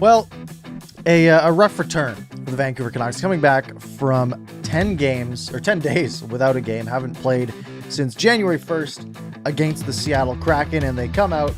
Well, a rough return for the Vancouver Canucks, coming back from 10 days without a game. Haven't played since January 1st against the Seattle Kraken, and they come out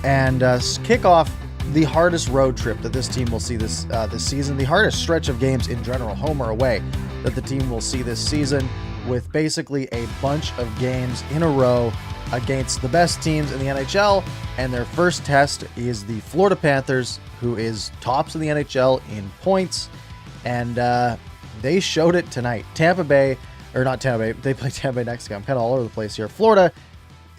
and kick off the hardest road trip that this team will see this season, the hardest stretch of games in general, home or away, that the team will see this season, with basically a bunch of games in a row against the best teams in the NHL. And their first test is the Florida Panthers, who is tops in the NHL in points, and they showed it tonight. They play Tampa Bay next game. I'm kind of all over the place here. Florida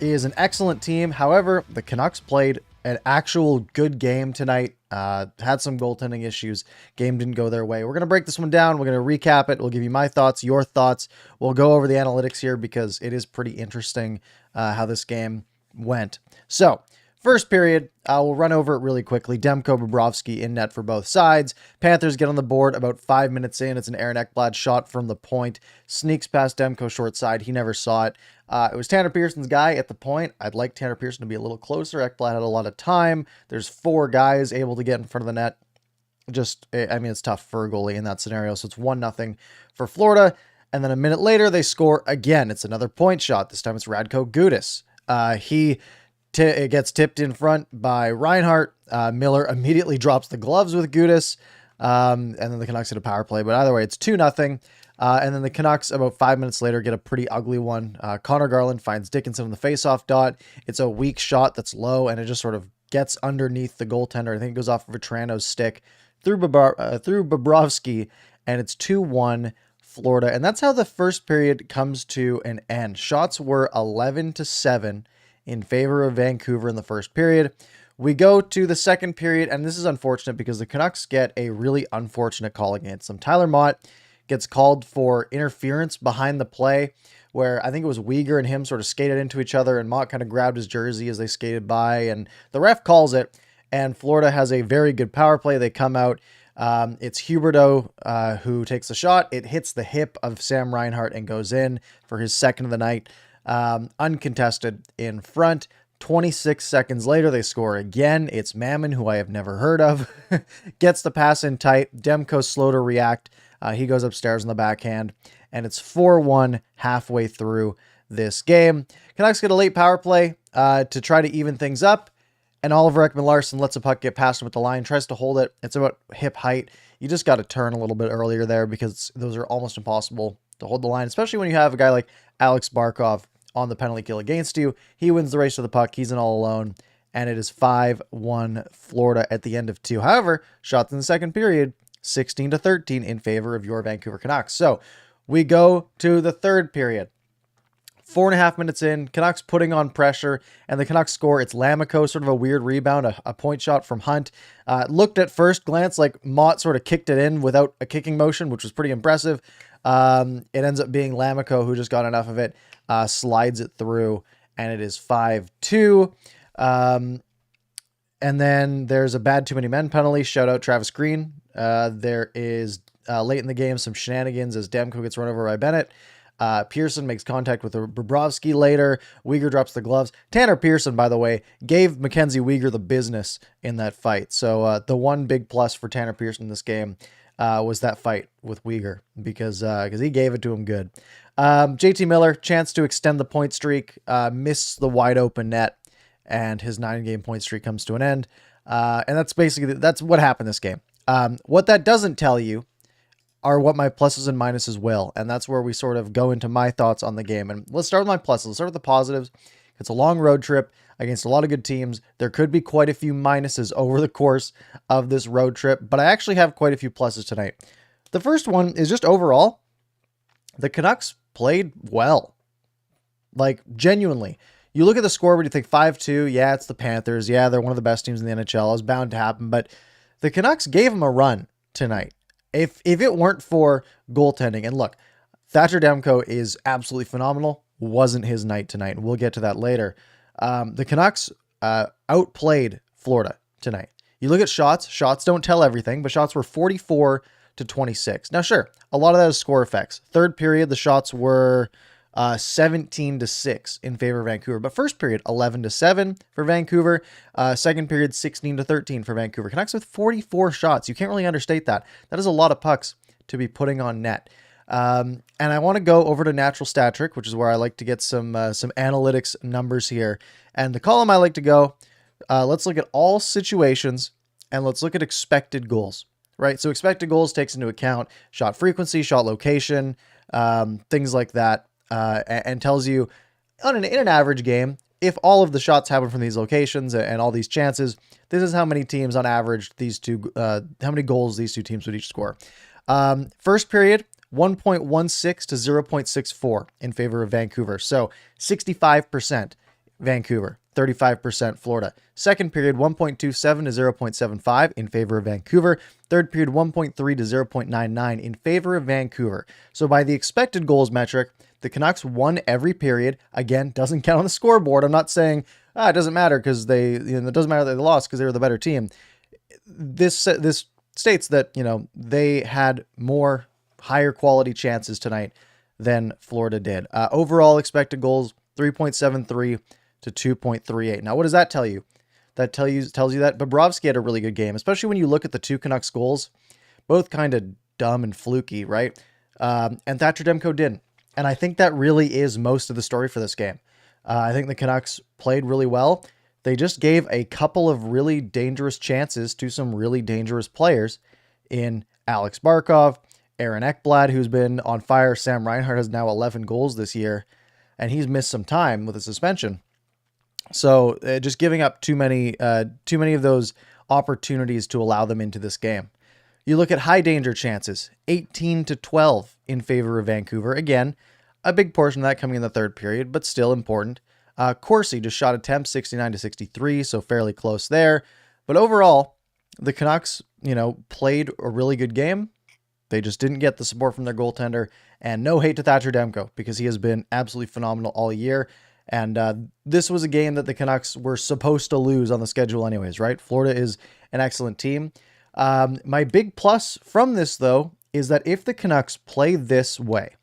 is an excellent team. However, the Canucks played an actual good game tonight. Had some goaltending issues. Game didn't go their way. We're going to break this one down. We're going to recap it. We'll give you my thoughts, your thoughts. We'll go over the analytics here because it is pretty interesting how this game went. So, first period, we'll run over it really quickly. Demko, Bobrovsky in net for both sides. Panthers get on the board about 5 minutes in. It's an Aaron Ekblad shot from the point. Sneaks past Demko short side. He never saw it. It was Tanner Pearson's guy at the point. I'd like Tanner Pearson to be a little closer. Ekblad had a lot of time. There's 4 guys able to get in front of the net. It's tough for a goalie in that scenario. So it's 1-0 for Florida. And then a minute later, they score again. It's another point shot. This time it's Radko Gudas. It gets tipped in front by Reinhart. Miller immediately drops the gloves with Gudas. And then the Canucks hit a power play. But either way, it's 2-0. And then the Canucks, about 5 minutes later, get a pretty ugly one. Connor Garland finds Dickinson on the faceoff dot. It's a weak shot that's low, and it just sort of gets underneath the goaltender. I think it goes off Vetrano's stick through Bobrovsky, and it's 2-1 Florida. And that's how the first period comes to an end. Shots were 11-7 in favor of Vancouver in the first period. We go to the second period, and this is unfortunate because the Canucks get a really unfortunate call against them. Tyler Mott gets called for interference behind the play, where I think it was Uyghur and him sort of skated into each other, and Mott kind of grabbed his jersey as they skated by, and the ref calls it, and Florida has a very good power play. They come out. It's Huberdeau who takes the shot. It hits the hip of Sam Reinhart and goes in for his second of the night. Uncontested in front. 26 seconds later, they score again. It's Mammon, who I have never heard of, gets the pass in tight. Demko's slow to react. He goes upstairs on the backhand, and it's 4-1 halfway through this game. Canucks get a late power play to try to even things up, and Oliver Ekman-Larsson lets a puck get past him at the line, tries to hold it. It's about hip height. You just got to turn a little bit earlier there because those are almost impossible to hold the line, especially when you have a guy like Alex Barkov on the penalty kill against you. He wins the race to the puck. He's in all alone, and it is 5-1 Florida at the end of 2. However, shots in the second period, 16-13 in favor of your Vancouver Canucks. So we go to the third period. 4.5 minutes in, Canucks putting on pressure, and the Canucks score. It's Lamico, sort of a weird rebound, a point shot from Hunt. Looked at first glance like Mott sort of kicked it in without a kicking motion, which was pretty impressive. It ends up being Lamico who just got enough of it, slides it through, and it is 5-2. And then there's a bad too many men penalty. Shout out Travis Green. There is late in the game some shenanigans as Demko gets run over by Bennett. Pearson makes contact with Bobrovsky later. Uyghur drops the gloves. Tanner Pearson, by the way, gave Mackenzie Uyghur the business in that fight. So the one big plus for Tanner Pearson in this game was that fight with Uyghur because he gave it to him good. JT Miller, chance to extend the point streak, missed the wide open net, and his 9-game point streak comes to an end. And that's what happened this game. What that doesn't tell you are what my pluses and minuses will. And that's where we sort of go into my thoughts on the game. And let's start with my pluses. Let's start with the positives. It's a long road trip against a lot of good teams. There could be quite a few minuses over the course of this road trip, but I actually have quite a few pluses tonight. The first one is just overall, the Canucks played well. Like, genuinely. You look at the scoreboard, you think 5-2. Yeah, it's the Panthers. Yeah, they're one of the best teams in the NHL. It was bound to happen, but the Canucks gave them a run tonight. If it weren't for goaltending, and look, Thatcher Demko is absolutely phenomenal. Wasn't his night tonight. We'll get to that later. The Canucks outplayed Florida tonight. You look at shots. Shots don't tell everything, but shots were 44-26. Now, sure, a lot of that is score effects. Third period, the shots were 17-6 in favor of Vancouver. But first period, 11-7 for Vancouver. Second period, 16-13 for Vancouver. Canucks with 44 shots. You can't really understate that. That is a lot of pucks to be putting on net. And I want to go over to Natural Stat Trick, which is where I like to get some analytics numbers here. And the column I like to go, let's look at all situations and let's look at expected goals, right? So expected goals takes into account shot frequency, shot location, things like that. And tells you in an average game, if all of the shots happen from these locations and all these chances, this is how many teams on average how many goals these two teams would each score. First period, 1.16 to 0.64 in favor of Vancouver. So 65% Vancouver, 35% Florida. Second period, 1.27 to 0.75 in favor of Vancouver. Third period, 1.3 to 0.99 in favor of Vancouver. So by the expected goals metric, the Canucks won every period. Again, doesn't count on the scoreboard. I'm not saying it doesn't matter because it doesn't matter that they lost because they were the better team. This states that they had more higher quality chances tonight than Florida did. Overall expected goals 3.73 to 2.38. Now, what does that tell you? That tells you that Bobrovsky had a really good game, especially when you look at the two Canucks goals, both kind of dumb and fluky, right? And Thatcher Demko didn't. And I think that really is most of the story for this game. I think the Canucks played really well. They just gave a couple of really dangerous chances to some really dangerous players in Alex Barkov, Aaron Ekblad, who's been on fire. Sam Reinhart has now 11 goals this year, and he's missed some time with a suspension. So just giving up too many of those opportunities to allow them into this game. You look at high danger chances, 18-12 in favor of Vancouver. Again, a big portion of that coming in the third period, but still important. Corsi just shot attempts 69-63, so fairly close there. But overall, the Canucks, played a really good game. They just didn't get the support from their goaltender. And no hate to Thatcher Demko because he has been absolutely phenomenal all year. And this was a game that the Canucks were supposed to lose on the schedule anyways, right? Florida is an excellent team. My big plus from this, though, is that if the Canucks play this way,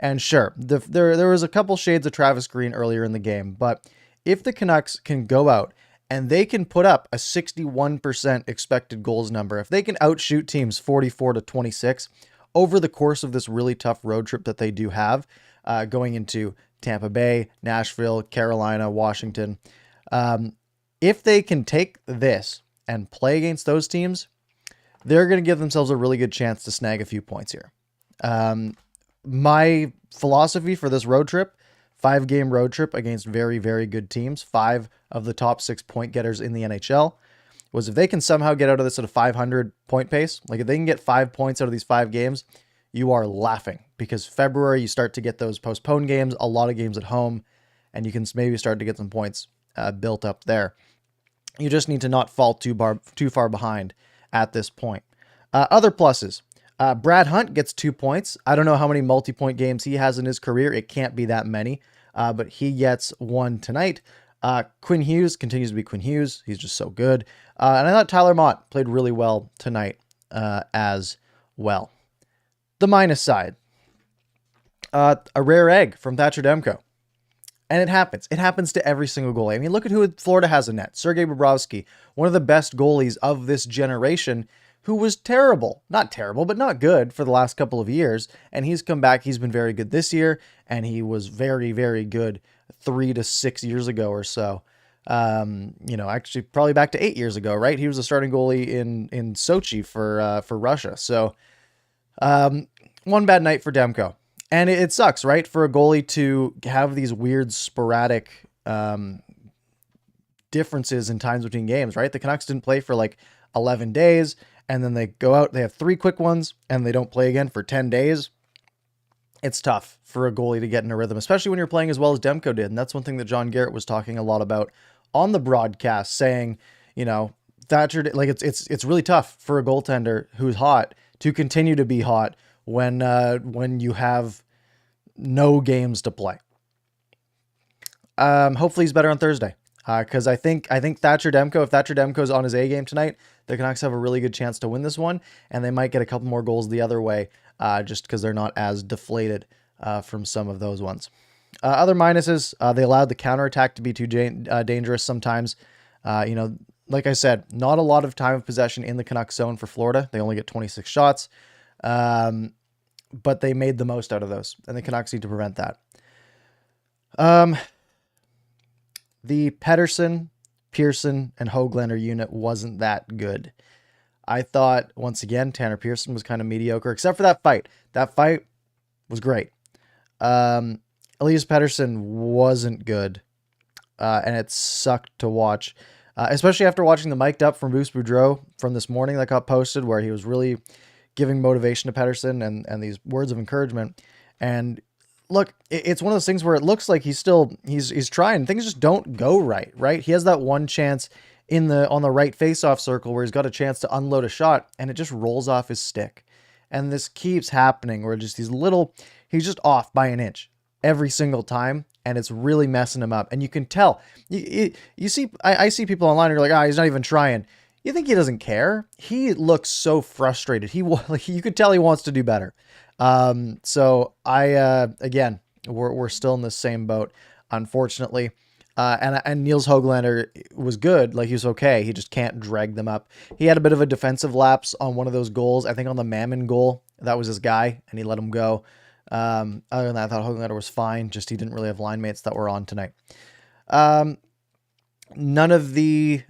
and sure, there was a couple shades of Travis Green earlier in the game, but if the Canucks can go out and they can put up a 61% expected goals number, if they can outshoot teams 44-26 over the course of this really tough road trip that they do have, going into Tampa Bay, Nashville, Carolina, Washington, if they can take this and play against those teams, they're going to give themselves a really good chance to snag a few points here. My philosophy for this road trip, 5-game road trip against very, very good teams, 5 of the top 6 point getters in the NHL, was if they can somehow get out of this at a 500 point pace, like if they can get 5 points out of these 5 games, you are laughing because February you start to get those postponed games, a lot of games at home, and you can maybe start to get some points built up there. You just need to not fall too far behind at this point. Other pluses. Brad Hunt gets 2 points. I don't know how many multi-point games he has in his career. It can't be that many, but he gets 1 tonight. Quinn Hughes continues to be Quinn Hughes. He's just so good. And I thought Tyler Mott played really well tonight as well. The minus side. A rare egg from Thatcher Demko. And it happens. It happens to every single goalie. I mean, look at who Florida has in net. Sergei Bobrovsky, one of the best goalies of this generation, who was terrible. Not terrible, but not good for the last couple of years. And he's come back. He's been very good this year. And he was very, very good 3 to 6 years ago or so. Actually probably back to 8 years ago, right? He was a starting goalie in Sochi for Russia. So one bad night for Demko. And it sucks, right? For a goalie to have these weird sporadic differences in times between games, right? The Canucks didn't play for like 11 days, and then they go out, they have 3 quick ones, and they don't play again for 10 days. It's tough for a goalie to get in a rhythm, especially when you're playing as well as Demko did. And that's one thing that John Garrett was talking a lot about on the broadcast, saying, Thatcher, like it's really tough for a goaltender who's hot to continue to be hot when you have no games to play. Hopefully he's better on Thursday. Because I think Thatcher Demko, if Thatcher Demko's on his A game tonight, the Canucks have a really good chance to win this one, and they might get a couple more goals the other way, just because they're not as deflated from some of those ones. Other minuses, they allowed the counterattack to be too dangerous sometimes. Like I said, not a lot of time of possession in the Canucks zone for Florida. They only get 26 shots, but they made the most out of those, and the Canucks need to prevent that. The Pettersson, Pearson, and Höglander unit wasn't that good. I thought, once again, Tanner Pearson was kind of mediocre, except for that fight. That fight was great. Elias Pettersson wasn't good, and it sucked to watch, especially after watching the mic'd up from Bruce Boudreau from this morning that got posted, where he was really giving motivation to Pettersson and these words of encouragement. And look, it's one of those things where it looks like he's trying. Things just don't go right? He has that one chance on the right face-off circle where he's got a chance to unload a shot, and it just rolls off his stick. And this keeps happening where just he's just off by an inch every single time, and it's really messing him up. And you can tell. You see, I see people online who are like, he's not even trying. You think he doesn't care? He looks so frustrated. You could tell he wants to do better. So again, we're still in the same boat, unfortunately. And Niels Höglander was good. Like, he was okay. He just can't drag them up. He had a bit of a defensive lapse on one of those goals. I think on the Mammon goal, that was his guy, and he let him go. Other than that, I thought Höglander was fine. Just he didn't really have line mates that were on tonight. None of the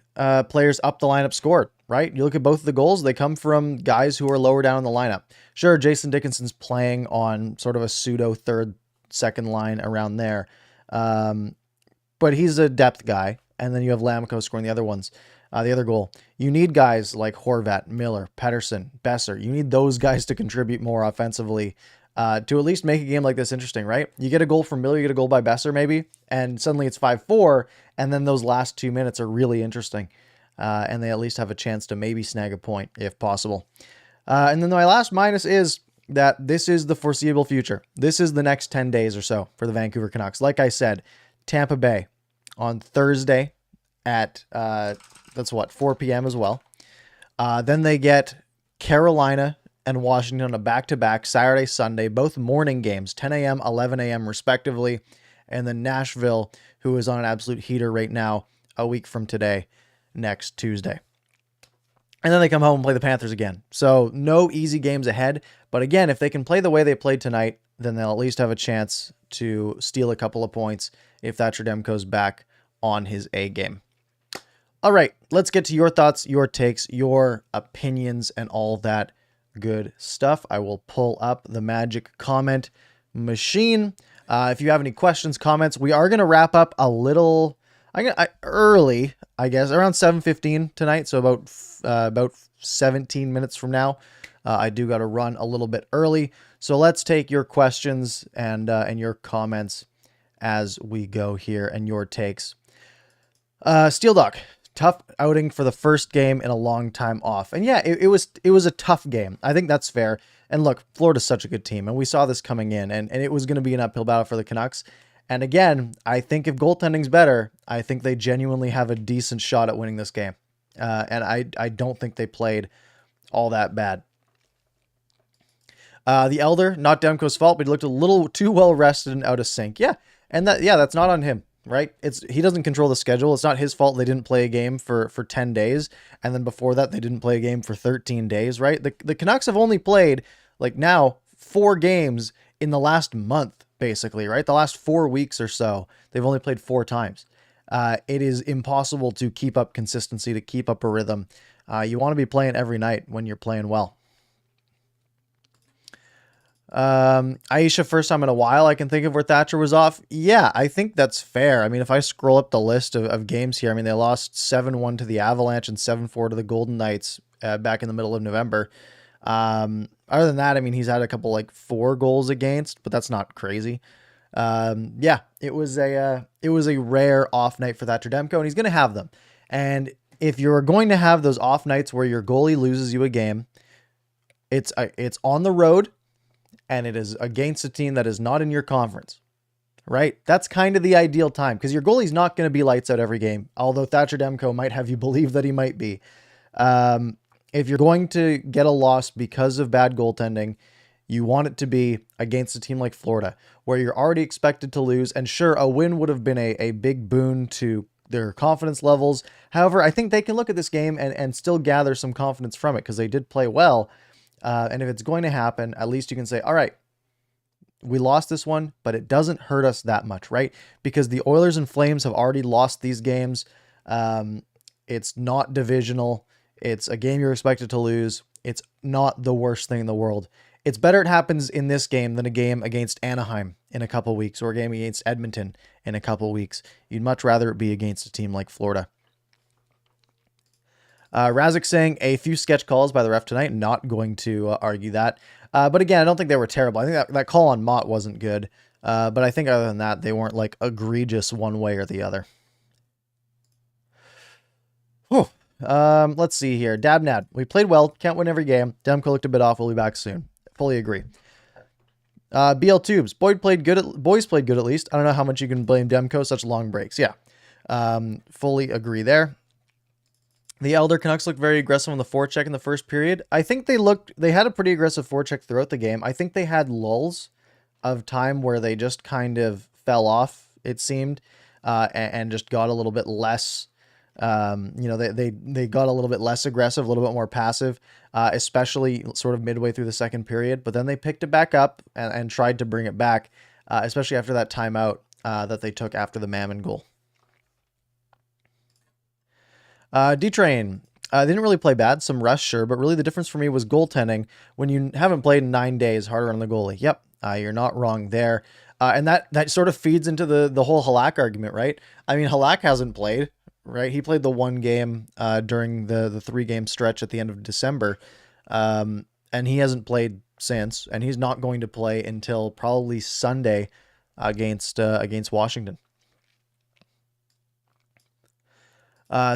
players up the lineup scored, right? You look at both of the goals, they come from guys who are lower down in the lineup. Sure, Jason Dickinson's playing on sort of a pseudo third, second line around there. But he's a depth guy. And then you have Lamco scoring the other ones, the other goal. You need guys like Horvat, Miller, Pettersson, Besser. You need those guys to contribute more offensively to at least make a game like this interesting, right? You get a goal from Miller, you get a goal by Besser maybe, and suddenly it's 5-4, and then those last 2 minutes are really interesting. And they at least have a chance to maybe snag a point if possible. And then my last minus is that this is the foreseeable future. This is the next 10 days or so for the Vancouver Canucks. Like I said, Tampa Bay on Thursday at, 4 p.m. as well. Then they get Carolina and Washington on a back-to-back Saturday, Sunday, both morning games, 10 a.m., 11 a.m. respectively. And then Nashville, who is on an absolute heater right now, a week from today, next Tuesday. And then they come home and play the Panthers again. So no easy games ahead. But again, if they can play the way they played tonight, then they'll at least have a chance to steal a couple of points if Thatcher Demko's back on his A game. All right, let's get to your thoughts, your takes, your opinions, and all that good stuff. I will pull up the magic comment machine. If you have any questions, comments, we are going to wrap up a little early, I guess, around 7:15 tonight. So about 17 minutes from now. I do got to run a little bit early. So let's take your questions and your comments as we go here and your takes. Steel Dog, tough outing for the first game in a long time off. And yeah, it was a tough game. I think that's fair. And look, Florida's such a good team, and we saw this coming in, and it was going to be an uphill battle for the Canucks. And again, I think if goaltending's better, I think they genuinely have a decent shot at winning this game. And I don't think they played all that bad. The Elder, not Demko's fault, but he looked a little too well rested and out of sync. Yeah, and that's not on him, right? He doesn't control the schedule. It's not his fault they didn't play a game for 10 days, and then before that they didn't play a game for 13 days, right? The Canucks have only played, like now, 4 games in the last month, basically, right? The last 4 weeks or so, they've only played 4 times. It is impossible to keep up consistency, to keep up a rhythm. You want to be playing every night when you're playing well. Aisha, first time in a while I can think of where Thatcher was off. Yeah, I think that's fair. I mean, if I scroll up the list of games here, I mean, they lost 7-1 to the Avalanche and 7-4 to the Golden Knights back in the middle of November. Other than that, I mean, he's had a couple, like 4 goals against, but that's not crazy. Yeah, it was a rare off night for Thatcher Demko, and he's going to have them. And if you're going to have those off nights where your goalie loses you a game, it's on the road, and it is against a team that is not in your conference, right? That's kind of the ideal time, because your goalie's not going to be lights out every game, although Thatcher Demko might have you believe that he might be. If you're going to get a loss because of bad goaltending, You want it to be against a team like Florida, where you're already expected to lose. And sure, a win would have been a big boon to their confidence levels. However, I think they can look at this game and still gather some confidence from it because they did play well. And if it's going to happen, at least you can say, all right, we lost this one, but it doesn't hurt us that much, right? Because the Oilers and Flames have already lost these games. It's not divisional. It's a game you're expected to lose. It's not the worst thing in the world. It's better it happens in this game than a game against Anaheim in a couple weeks or a game against Edmonton in a couple weeks. You'd much rather it be against a team like Florida. Razik saying a few sketch calls by the ref tonight. Not going to argue that. But again, I don't think they were terrible. I think that call on Mott wasn't good. But I think other than that, they weren't like egregious one way or the other. Whew. Let's see here. Dabnad. We played well. Can't win every game. Demko looked a bit off. We'll be back soon. Fully agree. BL Tubes. Boys played good at least. I don't know how much you can blame Demko. Such long breaks. Yeah. Fully agree there. The Elder Canucks looked very aggressive on the forecheck in the first period. I think they had a pretty aggressive forecheck throughout the game. I think they had lulls of time where they just kind of fell off, it seemed, and just got a little bit less, they got a little bit less aggressive, a little bit more passive, especially sort of midway through the second period. But then they picked it back up and tried to bring it back, especially after that timeout that they took after the Mammon goal. D-Train. They didn't really play bad. Some rush, sure, but really the difference for me was goaltending. When you haven't played in 9 days, harder on the goalie. Yep, you're not wrong there. And that sort of feeds into the whole Halak argument, right? I mean, Halak hasn't played, right? He played the one game during the 3-game stretch at the end of December, and he hasn't played since, and he's not going to play until probably Sunday against Washington.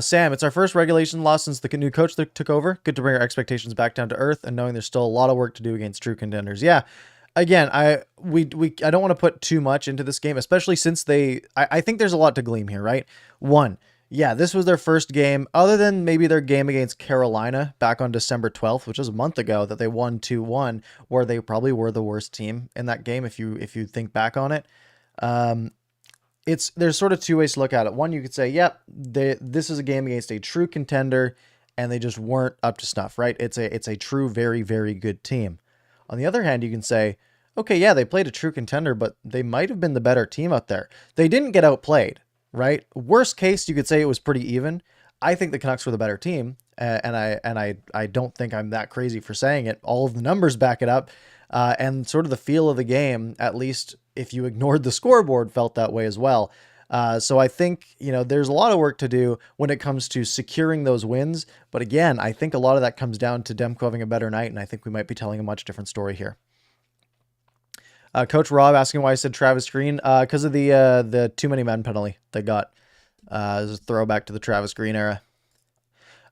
Sam, it's our first regulation loss since the new coach that took over. Good to bring our expectations back down to earth and knowing there's still a lot of work to do against true contenders. Yeah. Again, I don't want to put too much into this game, especially since I think there's a lot to glean here, right? One, yeah, this was their first game other than maybe their game against Carolina back on December 12th, which was a month ago that they won 2-1, where they probably were the worst team in that game. If you think back on it, there's sort of two ways to look at it. One, you could say, yep, this is a game against a true contender and they just weren't up to snuff, right? It's a true, very, very good team. On the other hand, you can say, okay, yeah, they played a true contender, but they might have been the better team out there. They didn't get outplayed, right? Worst case, you could say it was pretty even. I think the Canucks were the better team, and I don't think I'm that crazy for saying it. All of the numbers back it up, and sort of the feel of the game, at least if you ignored the scoreboard, felt that way as well. So I think, there's a lot of work to do when it comes to securing those wins. But again, I think a lot of that comes down to Demko having a better night, and I think we might be telling a much different story here. Coach Rob asking why I said Travis Green, because of the too many men penalty they got. As a throwback to the Travis Green era.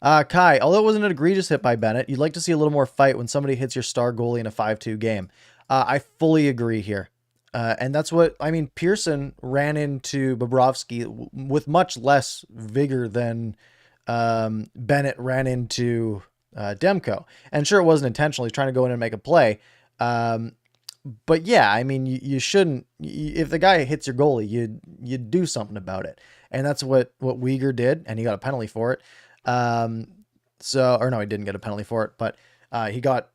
Kai, although it wasn't an egregious hit by Bennett, you'd like to see a little more fight when somebody hits your star goalie in a 5-2 game. I fully agree here. And that's Pearson ran into Bobrovsky with much less vigor than Bennett ran into Demko. And sure, it wasn't intentional. He's trying to go in and make a play. But yeah, you shouldn't. If the guy hits your goalie, you do something about it. And that's what Weegar did, and he got a penalty for it. He didn't get a penalty for it, but he got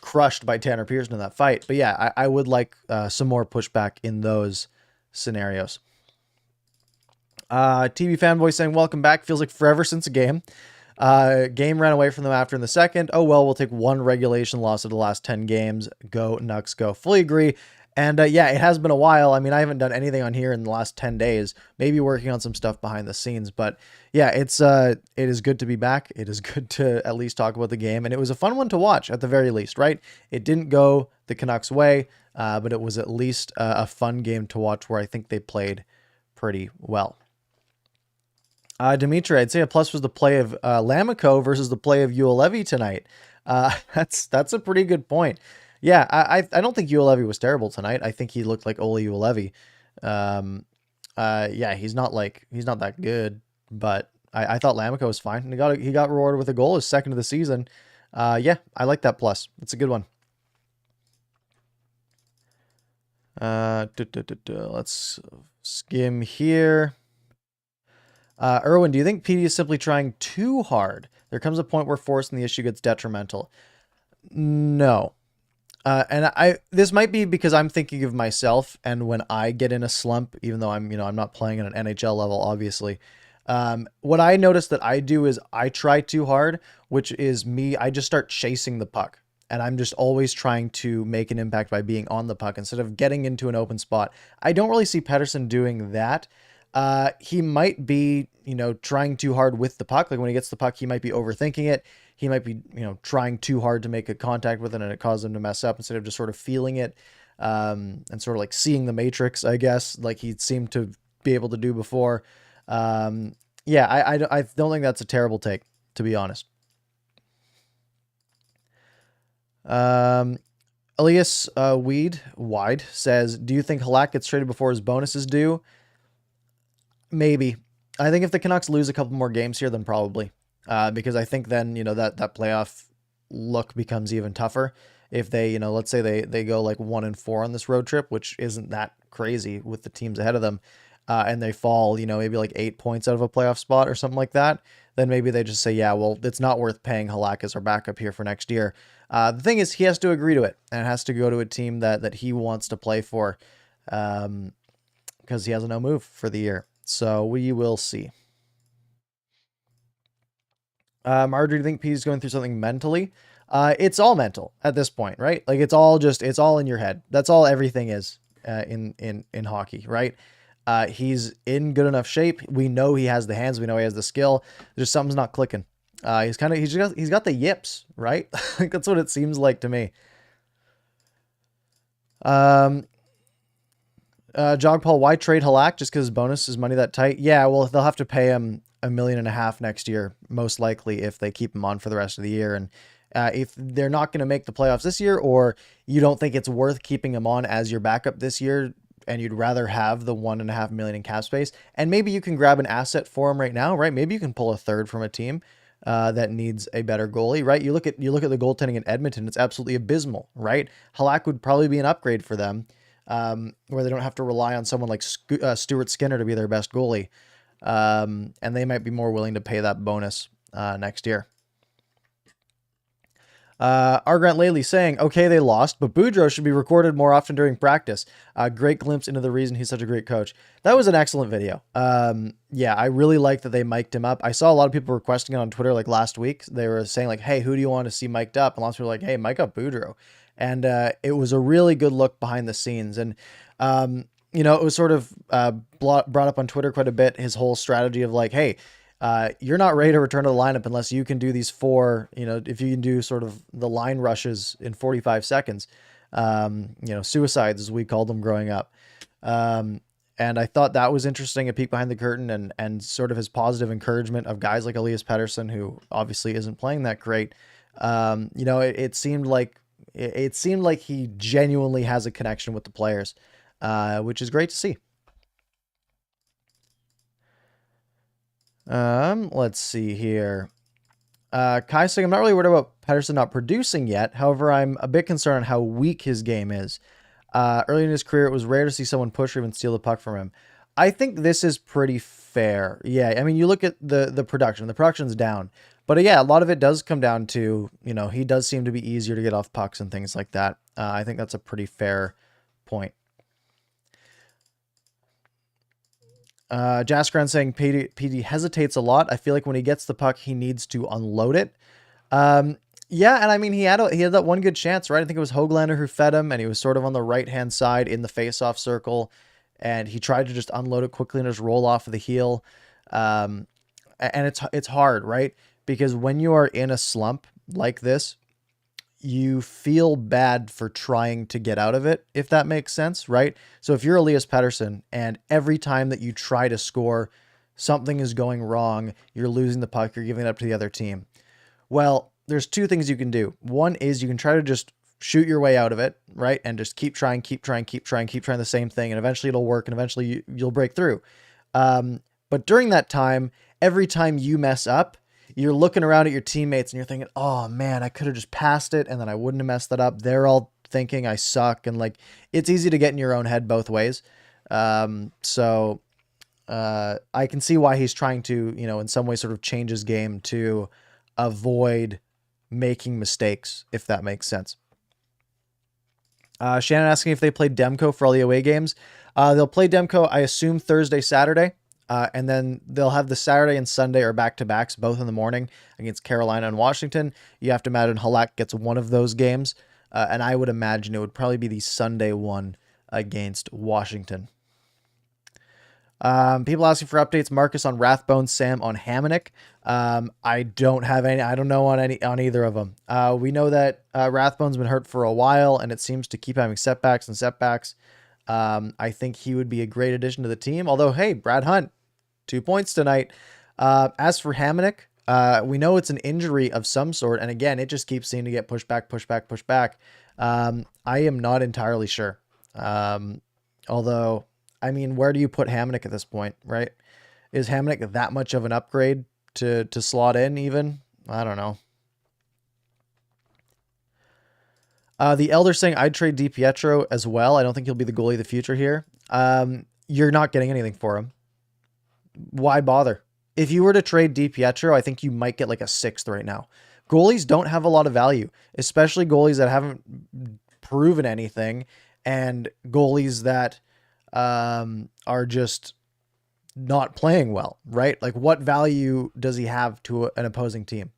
crushed by Tanner Pearson in that fight. But yeah, I would like some more pushback in those scenarios. TV fanboy saying, welcome back. Feels like forever since a game. Game ran away from them after in the second. Oh, well, we'll take one regulation loss of the last 10 games. Go Nucks, go. Fully agree. And yeah, it has been a while. I haven't done anything on here in the last 10 days, maybe working on some stuff behind the scenes, but yeah, it is good to be back. It is good to at least talk about the game. And it was a fun one to watch at the very least, right? It didn't go the Canucks way, but it was at least a fun game to watch where I think they played pretty well. Dimitri, I'd say a plus was the play of Lamico versus the play of Ulevi tonight. That's a pretty good point. Yeah, I don't think Ulevi was terrible tonight. I think he looked like Ole Ulevi. Yeah, he's not that good, but I thought Lamico was fine. And he got rewarded with a goal, his second of the season. Yeah, I like that plus. It's a good one. Let's skim here. Erwin, do you think PD is simply trying too hard? There comes a point where forcing the issue gets detrimental. No. And this might be because I'm thinking of myself, and when I get in a slump, even though I'm not playing at an NHL level, obviously, what I notice that I do is I try too hard, which is me. I just start chasing the puck, and I'm just always trying to make an impact by being on the puck instead of getting into an open spot. I don't really see Pettersson doing that. He might be, trying too hard with the puck. Like when he gets the puck, he might be overthinking it. He might be, trying too hard to make a contact with it, and it causes him to mess up instead of just sort of feeling it, and sort of like seeing the matrix, I guess, like he seemed to be able to do before. Yeah, I don't think that's a terrible take, to be honest. Elias Wide says, do you think Halak gets traded before his bonus is due? Maybe. I think if the Canucks lose a couple more games here, then probably. Because I think then, that playoff look becomes even tougher. If they, let's say they go like 1-4 on this road trip, which isn't that crazy with the teams ahead of them, and they fall, maybe like 8 points out of a playoff spot or something like that, then maybe they just say, yeah, well, it's not worth paying Halak as our backup here for next year. The thing is, he has to agree to it, and it has to go to a team that he wants to play for, because he has a no move for the year. So we will see. Marjorie, do you think P's going through something mentally? It's all mental at this point, right? Like it's all in your head. That's all everything is in hockey, right? He's in good enough shape. We know he has the hands. We know he has the skill. There's something's not clicking. He's got the yips, right? Like that's what it seems like to me. Jog Paul, why trade Halak? Just because his bonus is money that tight? Yeah, well, they'll have to pay him $1.5 million next year, most likely, if they keep him on for the rest of the year. And if they're not going to make the playoffs this year, or you don't think it's worth keeping him on as your backup this year, and you'd rather have the $1.5 million in cap space, and maybe you can grab an asset for him right now, right? Maybe you can pull a third from a team that needs a better goalie, right? You look at the goaltending in Edmonton; it's absolutely abysmal, right? Halak would probably be an upgrade for them, where they don't have to rely on someone like Stuart Skinner to be their best goalie. And they might be more willing to pay that bonus next year. R. Grant Laley saying, okay, they lost, but Boudreau should be recorded more often during practice. Great glimpse into the reason he's such a great coach. That was an excellent video. Yeah, I really like that they mic'd him up. I saw a lot of people requesting it on Twitter like last week. They were saying like, hey, who do you want to see mic'd up? And lots of people were like, hey, mic up Boudreau. And it was a really good look behind the scenes. And it was sort of brought up on Twitter quite a bit, his whole strategy of like, hey, you're not ready to return to the lineup unless you can do these 4, if you can do sort of the line rushes in 45 seconds, suicides as we called them growing up. And I thought that was interesting, a peek behind the curtain and sort of his positive encouragement of guys like Elias Pettersson, who obviously isn't playing that great. It seemed like he genuinely has a connection with the players, which is great to see. Let's see here. Kai saying, I'm not really worried about Pettersson not producing yet. However, I'm a bit concerned on how weak his game is. Early in his career, it was rare to see someone push or even steal the puck from him. I think this is pretty fair. Yeah, I mean, you look at the production. The production's down. But yeah, a lot of it does come down to, he does seem to be easier to get off pucks and things like that. I think that's a pretty fair point. Jaskran saying PD hesitates a lot. I feel like when he gets the puck, he needs to unload it. Yeah, and I mean, he had that one good chance, right? I think it was Höglander who fed him, and he was sort of on the right-hand side in the face-off circle, and he tried to just unload it quickly and just roll off of the heel. And it's hard, right? Because when you are in a slump like this, you feel bad for trying to get out of it, if that makes sense, right? So if you're Elias Pettersson and every time that you try to score, something is going wrong, you're losing the puck, you're giving it up to the other team. Well, there's two things you can do. One is you can try to just shoot your way out of it, right? And just keep trying the same thing, and eventually it'll work, and eventually you'll break through. But during that time, every time you mess up, you're looking around at your teammates and you're thinking, oh man, I could have just passed it and then I wouldn't have messed that up. They're all thinking I suck. And like, it's easy to get in your own head both ways. So I can see why he's trying to, in some way sort of change his game to avoid making mistakes, if that makes sense. Shannon asking if they played Demko for all the away games. They'll play Demko, I assume, Thursday, Saturday. And then they'll have the Saturday and Sunday or back-to-backs, both in the morning against Carolina and Washington. You have to imagine Halak gets one of those games. And I would imagine it would probably be the Sunday one against Washington. People asking for updates. Marcus on Rathbone, Sam on Hamonic. I don't have any. I don't know on either of them. We know that Rathbone's been hurt for a while, and it seems to keep having setbacks. I think he would be a great addition to the team. Although, hey, Brad Hunt, 2 points tonight. As for Hamonic, we know it's an injury of some sort, and again, it just keeps seeming to get pushed back. I am not entirely sure. Although, I mean, where do you put Hamonic at this point, right? Is Hamonic that much of an upgrade to slot in even? I don't know. The Elder saying I'd trade DiPietro as well. I don't think he'll be the goalie of the future here. You're not getting anything for him. Why bother? If you were to trade DiPietro, I think you might get like a 6th right now. Goalies don't have a lot of value, especially goalies that haven't proven anything and goalies that are just not playing well, right? Like, what value does he have to an opposing team?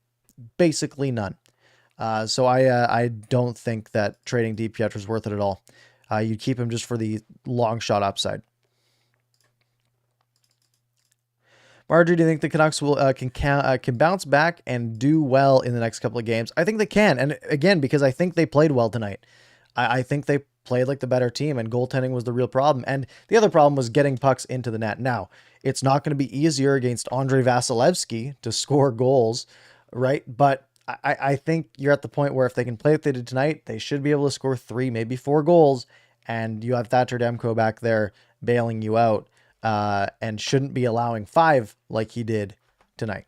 Basically none. So I don't think that trading DiPietro is worth it at all. You keep him just for the long shot upside. Marjorie, do you think the Canucks will can bounce back and do well in the next couple of games? I think they can, and again, because I think they played well tonight. I think they played like the better team, and goaltending was the real problem. And the other problem was getting pucks into the net. Now, it's not going to be easier against Andrei Vasilevsky to score goals, right? But I think you're at the point where if they can play what they did tonight, they should be able to score 3, maybe 4 goals, and you have Thatcher Demko back there bailing you out, and shouldn't be allowing 5 like he did tonight.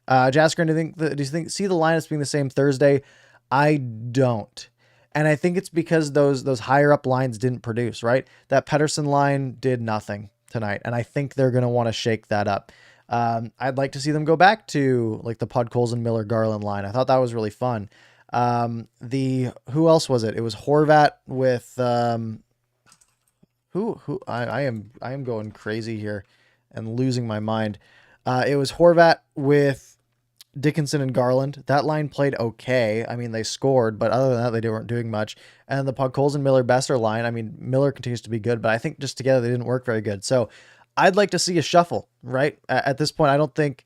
Jasker, do you see the lineups being the same Thursday? I don't. And I think it's because those higher up lines didn't produce, right? That Pettersson line did nothing tonight, and I think they're going to want to shake that up. I'd like to see them go back to like the Podkolzin and Miller Garland line. I thought that was really fun. Who else was it? It was Horvat with I am going crazy here and losing my mind. It was Horvat with Dickinson and Garland. That line played okay. I mean, they scored, but other than that, they weren't doing much. And the Podkolzin and Miller Besser line, I mean, Miller continues to be good, but I think just together they didn't work very good. So I'd like to see a shuffle, right? At this point, I don't think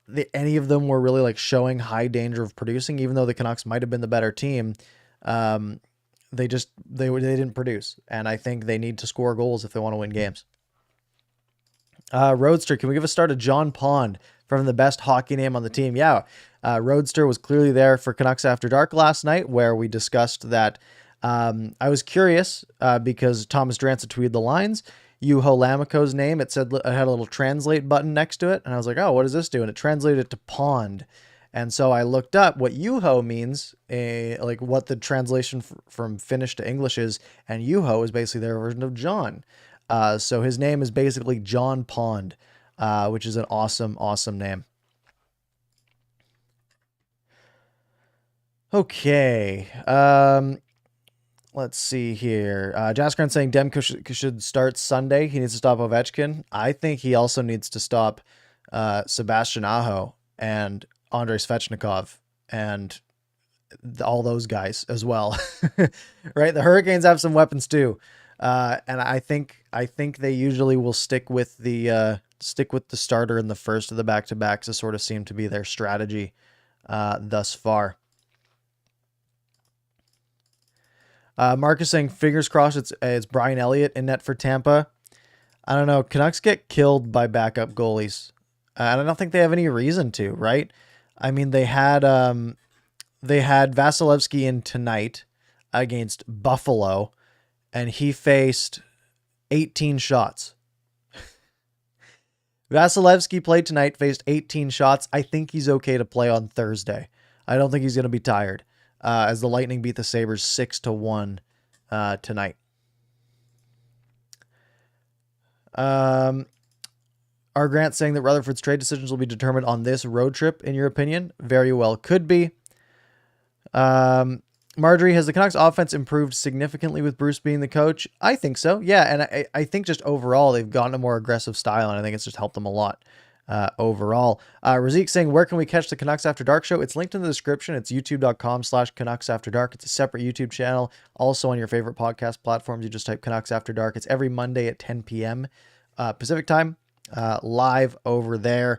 that any of them were really like showing high danger of producing, even though the Canucks might have been the better team. They didn't produce, and I think they need to score goals if they want to win games. Roadster, can we give a start to John Pond from the best hockey name on the team? Yeah, Roadster was clearly there for Canucks After Dark last night, where we discussed that. I was curious because Thomas Drance tweeted the lines. Juho Lammikko's name, it had a little translate button next to it, and I was like, oh, what does this do? And it translated it to pond. And so I looked up what Juho means, like what the translation from Finnish to English is, and Juho is basically their version of John. So his name is basically John Pond, which is an awesome, awesome name. Okay. Let's see here. Jaskran saying Demko should start Sunday. He needs to stop Ovechkin. I think he also needs to stop Sebastian Aho and Andrei Svechnikov and all those guys as well. Right? The Hurricanes have some weapons too. And I think they usually will stick with the starter in the first of the back-to-backs to sort of seem to be their strategy thus far. Marcus saying, fingers crossed it's Brian Elliott in net for Tampa. I don't know. Canucks get killed by backup goalies. I don't think they have any reason to, right? I mean, they had Vasilevsky in tonight against Buffalo, and he faced 18 shots. Vasilevsky played tonight, faced 18 shots. I think he's okay to play on Thursday. I don't think he's going to be tired. as the Lightning beat the Sabres 6-1 tonight. R. Grant saying that Rutherford's trade decisions will be determined on this road trip, in your opinion? Very well could be. Marjorie, has the Canucks offense improved significantly with Bruce being the coach? I think so. Yeah, and I think just overall they've gotten a more aggressive style, and I think it's just helped them a lot overall. Razik saying, where can we catch the Canucks After Dark show? It's linked in the description. It's youtube.com/Canucks After Dark. It's a separate YouTube channel. Also on your favorite podcast platforms, you just type Canucks After Dark. It's every Monday at 10 p.m. Pacific time, live over there.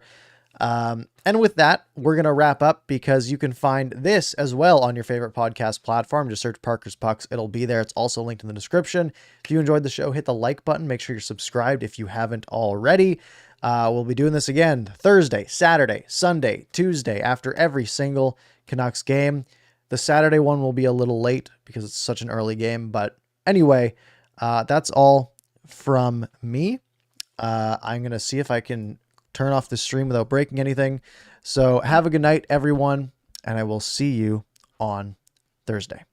And with that, we're going to wrap up, because you can find this as well on your favorite podcast platform. Just search Parker's Pucks. It'll be there. It's also linked in the description. If you enjoyed the show, hit the like button. Make sure you're subscribed if you haven't already. We'll be doing this again Thursday, Saturday, Sunday, Tuesday, after every single Canucks game. The Saturday one will be a little late because it's such an early game. But anyway, that's all from me. I'm going to see if I can turn off the stream without breaking anything. So have a good night, everyone, and I will see you on Thursday.